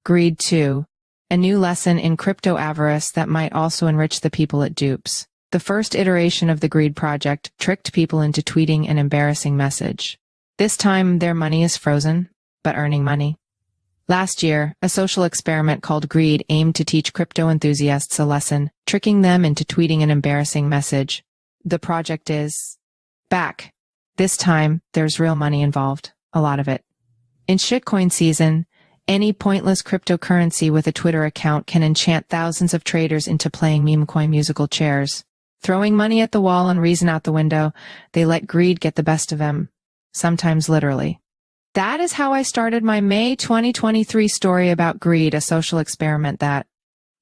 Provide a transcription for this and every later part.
Greed 2. A new lesson in crypto avarice that might also enrich the people at Dupes. The first iteration of the Greed project tricked people into tweeting an embarrassing message. This time, their money is frozen, but earning money. Last year, a social experiment called Greed aimed to teach crypto enthusiasts a lesson, tricking them into tweeting an embarrassing message. The project is back. This time, there's real money involved, a lot of it. In shitcoin season, any pointless cryptocurrency with a Twitter account can enchant thousands of traders into playing memecoin musical chairs. Throwing money at the wall and reason out the window, they let greed get the best of them, sometimes literally. That is how I started my May 2023 story about Greed, a social experiment that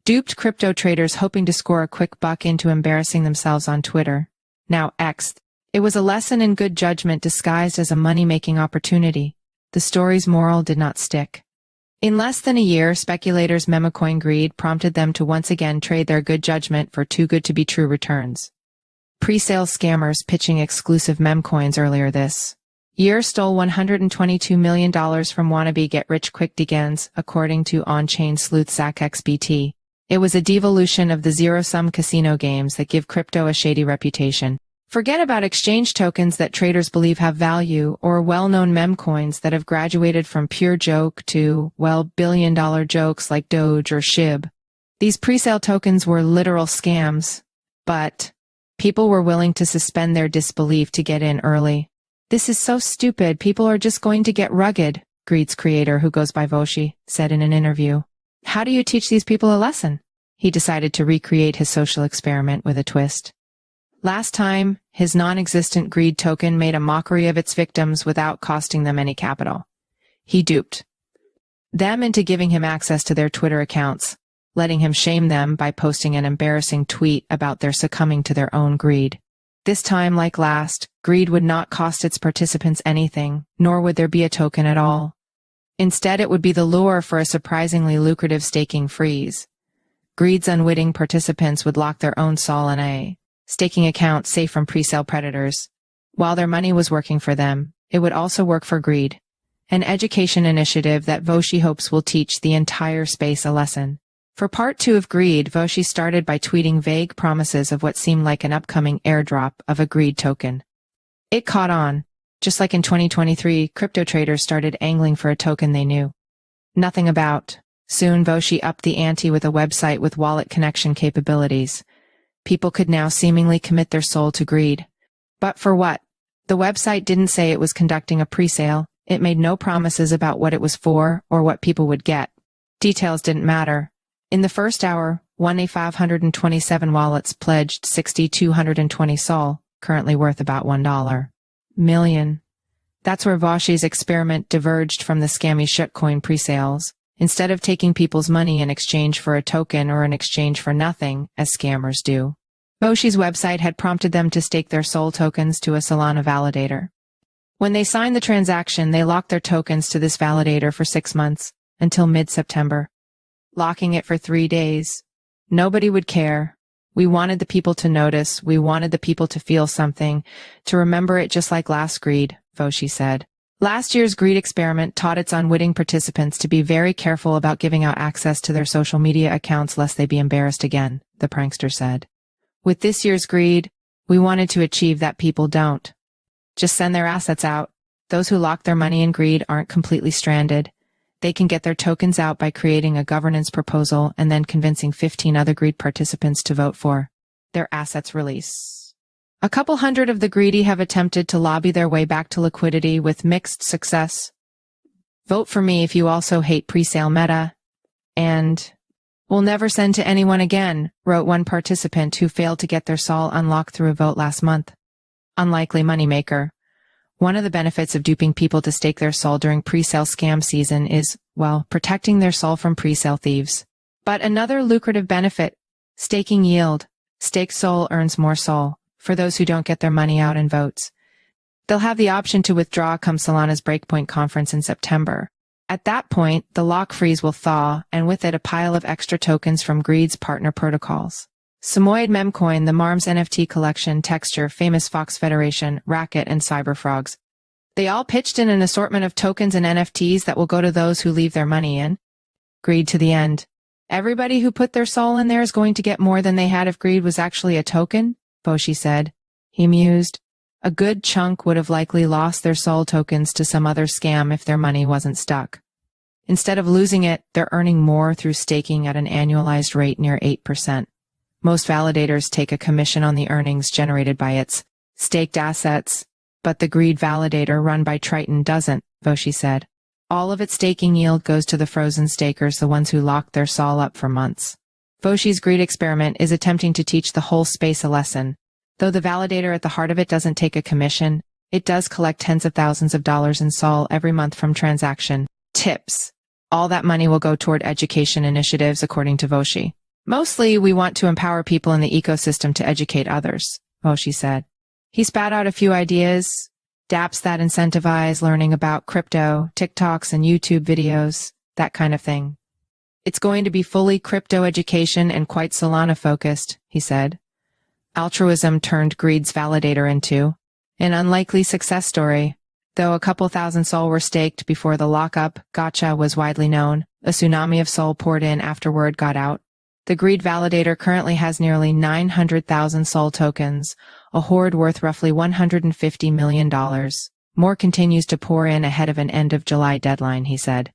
duped crypto traders hoping to score a quick buck into embarrassing themselves on Twitter, now X. It was a lesson in good judgment disguised as a money-making opportunity. The story's moral did not stick. In less than a year, speculators' memecoin greed prompted them to once again trade their good judgment for too good to be true returns. Presale scammers pitching exclusive memecoins earlier this year stole $122 million from wannabe get-rich-quick degens, according to on-chain sleuth ZackXBT. It was a devolution of the zero-sum casino games that give crypto a shady reputation. Forget about exchange tokens that traders believe have value, or well-known memecoins that have graduated from pure joke to, well, billion-dollar jokes like DOGE or SHIB. These presale tokens were literal scams, but people were willing to suspend their disbelief to get in early. This is so stupid, people are just going to get rugged, Greed's creator, who goes by Voshi, said in an interview. How do you teach these people a lesson? He decided to recreate his social experiment with a twist. Last time, his non-existent greed token made a mockery of its victims without costing them any capital. He duped them into giving him access to their Twitter accounts, letting him shame them by posting an embarrassing tweet about their succumbing to their own greed. This time, like last, Greed would not cost its participants anything, nor would there be a token at all. Instead, it would be the lure for a surprisingly lucrative staking freeze. Greed's unwitting participants would lock their own sol in a staking account safe from presale predators. While their money was working for them, it would also work for Greed, an education initiative that Voshi hopes will teach the entire space a lesson. For part 2 of Greed, Voshi started by tweeting vague promises of what seemed like an upcoming airdrop of a Greed token. It caught on. Just like in 2023, crypto traders started angling for a token they knew nothing about. Soon, Voshi upped the ante with a website with wallet connection capabilities. People could now seemingly commit their soul to Greed. But for what? The website didn't say it was conducting a presale. It made no promises about what it was for or what people would get. Details didn't matter. In the first hour, 527 wallets pledged 6,220 sol, currently worth about $1 million. That's where Voshi's experiment diverged from the scammy shitcoin presales. Instead of taking people's money in exchange for a token or in exchange for nothing, as scammers do, Voshi's website had prompted them to stake their SOL tokens to a Solana validator. When they signed the transaction, they locked their tokens to this validator for 6 months, until mid-September. Locking it for 3 days. Nobody would care. We wanted the people to notice. We wanted the people to feel something, to remember it just like last Greed, Voshi said. Last year's Greed experiment taught its unwitting participants to be very careful about giving out access to their social media accounts lest they be embarrassed again, the prankster said. With this year's Greed, we wanted to achieve that people don't just send their assets out. Those who lock their money in Greed aren't completely stranded. They can get their tokens out by creating a governance proposal and then convincing 15 other Greed participants to vote for their assets release. A couple hundred of the greedy have attempted to lobby their way back to liquidity with mixed success. Vote for me if you also hate presale meta. And we'll never send to anyone again, wrote one participant who failed to get their sol unlocked through a vote last month. Unlikely moneymaker. One of the benefits of duping people to stake their sol during presale scam season is, well, protecting their sol from presale thieves. But another lucrative benefit, staking yield. Staked sol earns more sol. For those who don't get their money out in votes, they'll have the option to withdraw come Solana's Breakpoint conference in September. At that point, the lock freeze will thaw, and with it a pile of extra tokens from Greed's partner protocols. Samoyed memecoin, the MARMS NFT collection, Texture, Famous Fox Federation, Racket, and Cyberfrogs. They all pitched in an assortment of tokens and NFTs that will go to those who leave their money in. Greed to the end. Everybody who put their soul in there is going to get more than they had if greed was actually a token, Boshi said. He mused. A good chunk would have likely lost their soul tokens to some other scam if their money wasn't stuck. Instead of losing it, they're earning more through staking at an annualized rate near 8%. Most validators take a commission on the earnings generated by its staked assets, but the greed validator run by Triton doesn't, Boshi said. All of its staking yield goes to the frozen stakers, the ones who locked their sol up for months. Boshi's greed experiment is attempting to teach the whole space a lesson. Though the validator at the heart of it doesn't take a commission, it does collect tens of thousands of dollars in sol every month from transaction tips. All that money will go toward education initiatives, according to Boshi. Mostly, we want to empower people in the ecosystem to educate others, Boshi said. He spat out a few ideas, dApps that incentivize learning about crypto, TikToks and YouTube videos, that kind of thing. It's going to be fully crypto education and quite Solana focused, he said. Altruism turned greed's validator into an unlikely success story. Though a couple thousand sol were staked before the lockup gotcha was widely known, a tsunami of sol poured in after word got out. The greed validator currently has nearly 900,000 sol tokens, a hoard worth roughly $150 million. More continues to pour in ahead of an end of July deadline, he said.